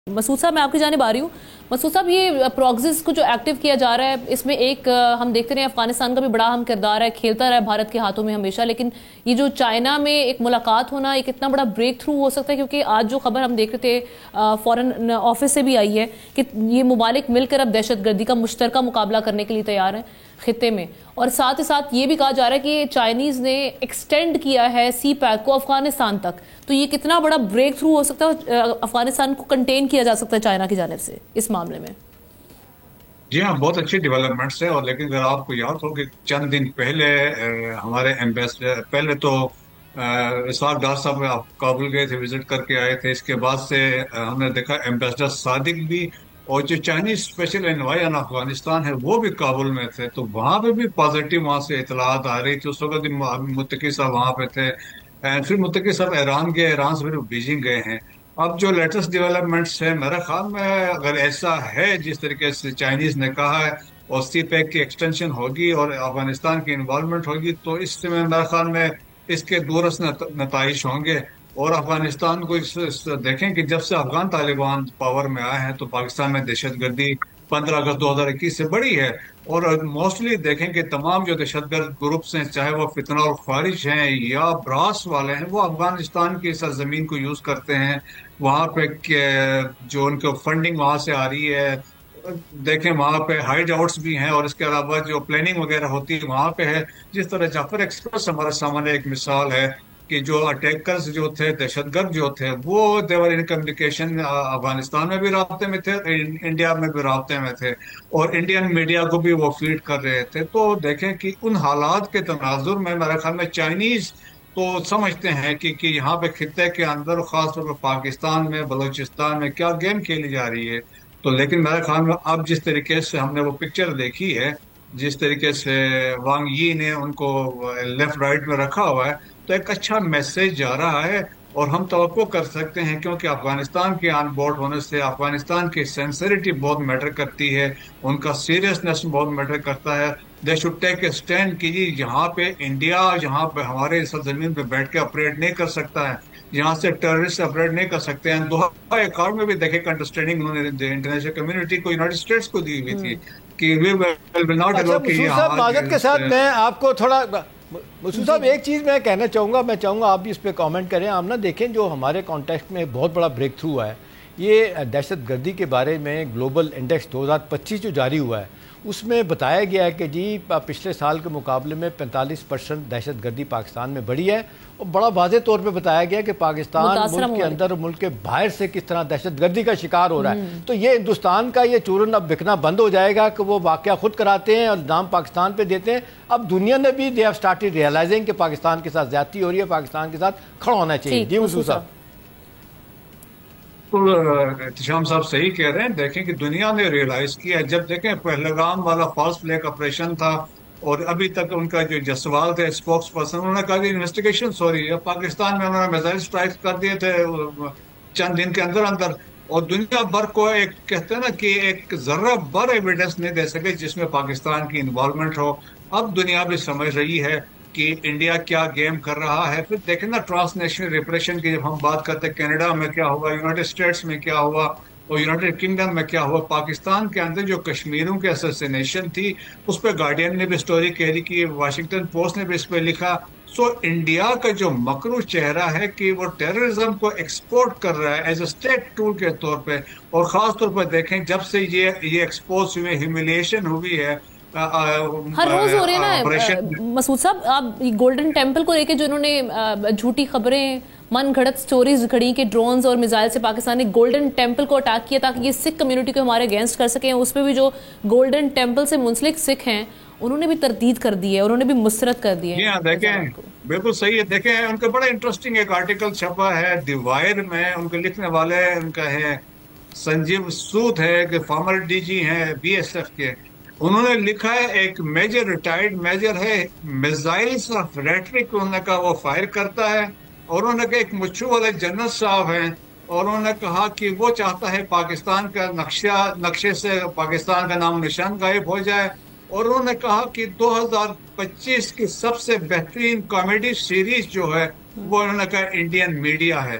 مسعود صاحب میں آپ کی جانب آ رہی ہوں. مسعود صاحب یہ پروکسیز کو جو ایکٹیو کیا جا رہا ہے اس میں ایک ہم دیکھتے رہے ہیں افغانستان کا بھی بڑا اہم کردار ہے, کھیلتا رہا ہے بھارت کے ہاتھوں میں ہمیشہ, لیکن یہ جو چائنا میں ایک ملاقات ہونا ایک اتنا بڑا بریک تھرو ہو سکتا ہے, کیونکہ آج جو خبر ہم دیکھ رہے تھے فورن آفس سے بھی آئی ہے کہ یہ ممالک مل کر اب دہشت گردی کا مشترکہ مقابلہ کرنے کے لیے تیار ہیں خطے میں, اور ساتھ ہی ساتھ یہ بھی کہا جا رہا ہے کہ چائنیز نے ایکسٹینڈ کیا ہے سی پیک کو افغانستان تک. تو یہ کتنا بڑا بریک تھرو ہو سکتا ہے, افغانستان کو کنٹین کیا جا سکتا ہے چائنا کی جانب سے اس معاملے میں؟ جی ہاں, بہت اچھی ڈیولپمنٹس ہے. اور لیکن اگر آپ کو یاد ہو کہ چند دن پہلے ہمارے ایمبیسڈر پہلے تو اسحاق ڈار صاحب کابل گئے تھے, وزٹ کر کے آئے تھے. اس کے بعد سے ہم نے دیکھا ایمبیسڈر صادق بھی اور جو چائنیز اسپیشل انوائے آن افغانستان ہے وہ بھی کابل میں تھے. تو وہاں پہ بھی پازیٹیو وہاں سے اطلاعات آ رہی تھی. اس وقت متقی صاحب وہاں پہ تھے, پھر متقی صاحب ایران گئے, ایران سے پھر بیجنگ گئے ہیں. اب جو لیٹسٹ ڈیولپمنٹس ہے میرے خیال میں اگر ایسا ہے جس طریقے سے چائنیز نے کہا ہے اور سی پیک کی ایکسٹینشن ہوگی اور افغانستان کی انوالومنٹ ہوگی تو اس سے میرے خیال میں اس کے دورس نتائج ہوں گے. اور افغانستان کو دیکھیں کہ جب سے افغان طالبان پاور میں آئے ہیں تو پاکستان میں دہشت گردی 15 اگست 2021 سے بڑی ہے. اور موسٹلی دیکھیں کہ تمام جو دہشت گرد گروپس ہیں, چاہے وہ فتنہ اور خارج ہیں یا براس والے ہیں, وہ افغانستان کی سرزمین کو یوز کرتے ہیں. وہاں پہ جو ان کو فنڈنگ وہاں سے آ رہی ہے, دیکھیں وہاں پہ ہائیڈ آؤٹس بھی ہیں, اور اس کے علاوہ جو پلاننگ وغیرہ ہوتی ہے وہاں پہ ہے. جس طرح جعفر ایکسپریس ہمارے سامنے ایک مثال ہے کہ جو اٹیکرز جو تھے, دہشت گرد جو تھے, وہ دیور ان کمیونیکیشن افغانستان میں بھی رابطے میں تھے, انڈیا میں بھی رابطے میں تھے, اور انڈین میڈیا کو بھی وہ فیڈ کر رہے تھے. تو دیکھیں کہ ان حالات کے تناظر میں میرے خیال میں چائنیز تو سمجھتے ہیں کہ یہاں پہ خطے کے اندر خاص طور پہ پاکستان میں, بلوچستان میں کیا گیم کھیلی جا رہی ہے. تو لیکن میرے خیال میں اب جس طریقے سے ہم نے وہ پکچر دیکھی ہے, جس طریقے سے وانگ یی نے ان کو لیفٹ رائٹ میں رکھا ہوا ہے, تو ایک اچھا میسج جا رہا ہے. اور ہم توقع کر سکتے ہیں کیونکہ افغانستان کے آن بورڈ ہونے سے افغانستان کی سینسریٹی بہت میٹر کرتی ہے, ان کا سیریسنس بہت میٹر کرتا ہے. They should take a stand کی جی یہاں پہ انڈیا یہاں پہ ہمارے سرزمین پہ بیٹھ کے آپریٹ نہیں کر سکتا ہے, یہاں سے ٹیررسٹ آپریٹ نہیں کر سکتے ہیں. دوحہ ایکارڈ میں بھی دیکھیں کہ انڈرسٹینڈنگ انہوں نے انٹرنیشنل کمیونٹی کو, یونائٹڈ اسٹیٹس کو دی ہوئی تھی کہ وی ول ناٹ الاؤ کہ مسعود صاحب معذرت کے ساتھ میں آپ کو تھوڑا مسعود صاحب ایک چیز میں کہنا چاہوں گا, میں چاہوں گا آپ بھی اس پہ کامنٹ کریں. آپ نہ دیکھیں جو ہمارے کانٹیکسٹ میں بہت بڑا بریک تھرو ہے, یہ دہشت گردی کے بارے میں گلوبل انڈیکس 2025 جو جاری ہوا ہے اس میں بتایا گیا ہے کہ جی پچھلے سال کے مقابلے میں 45% دہشت گردی پاکستان میں بڑھی ہے, اور بڑا واضح طور پہ بتایا گیا کہ پاکستان ملک کے اندر اور ملک کے باہر سے کس طرح دہشت گردی کا شکار ہو رہا ہے. تو یہ ہندوستان کا یہ چورن اب بکنا بند ہو جائے گا کہ وہ واقعہ خود کراتے ہیں اور نام پاکستان پہ دیتے ہیں. اب دنیا نے بھی دے ہیو سٹارٹڈ ریئلائزنگ کہ پاکستان کے ساتھ زیادتی ہو رہی ہے, پاکستان کے ساتھ کھڑا ہونا چاہیے. جی مسعود صاحب. احتشام صاحب صحیح کہہ رہے ہیں. دیکھیں کہ دنیا نے ریئلائز کیا ہے, جب دیکھیں پہلگام والا فالس فلیگ آپریشن تھا اور ابھی تک ان کا جو جسوال تھے اسپوکس پرسن, انہوں نے کہا کہ انویسٹیگیشن ہو رہی ہے. پاکستان میں انہوں نے میزائل اسٹرائک کر دیے تھے چند دن کے اندر اندر, اور دنیا بھر کو ایک کہتے ہیں نا کہ ایک ذرہ بر ایویڈنس نہیں دے سکے جس میں پاکستان کی انوالومنٹ ہو. اب دنیا بھی سمجھ رہی ہے کہ انڈیا کیا گیم کر رہا ہے. پھر دیکھیں نا ٹرانس نیشنل ریپریشن کی جب ہم بات کرتے ہیں, کینیڈا میں کیا ہوا, یونائٹڈ اسٹیٹس میں کیا ہوا, اور یونائٹڈ کنگڈم میں کیا ہوا. پاکستان کے اندر جو کشمیریوں کی اسیسینیشن تھی اس پہ گارڈین نے بھی سٹوری کیری کی, واشنگٹن پوسٹ نے بھی اس پہ لکھا. سو انڈیا کا جو مکرو چہرہ ہے کہ وہ ٹیررزم کو ایکسپورٹ کر رہا ہے ایز اے اسٹیٹ ٹول کے طور پہ, اور خاص طور پر دیکھیں جب سے یہ ایکسپوز ہوئے, ہیومیلیشن ہوئی ہے ہر روز ہو رہے ہیں نا مسعود صاحب. آپ گولڈن ٹیمپل کو لے کے جو انہوں نے جھوٹی خبریں من گھڑت سٹوریز گھڑی کہ ڈرونز اور میزائل سے پاکستان نے گولڈن ٹیمپل کو اٹیک کیا تاکہ یہ سکھ کمیونٹی کو ہمارے اگینسٹ کر سکیں, اس پہ بھی جو گولڈن ٹیمپل سے منسلک سکھ ہیں انہوں نے بھی تردید کر دی ہے, انہوں نے بھی مسترد کر دی ہے. دیکھیں بالکل صحیح ہے. دیکھیں ان کا بڑا انٹرسٹنگ ایک آرٹیکل چھپا ہے دی وائر میں, ان کے لکھنے والے ان کا ہے سنجیو سود ہے کہ فارمر ڈی جی ہیں بی ایس ایف کے. انہوں نے لکھا ہے ایک میجر ریٹائرڈ میجر ہے, میزائلز آف ریٹرک انہوں نے کہا وہ فائر کرتا ہے, اور انہوں نے کہا ایک مچھو والے جنرل صاحب ہیں اور انہوں نے کہا کہ وہ چاہتا ہے پاکستان کا نقشے سے پاکستان کا نام نشان غائب ہو جائے, اور انہوں نے کہا کہ 2025 کی سب سے بہترین کامیڈی سیریز جو ہے وہ انہوں نے کہا انڈین میڈیا ہے.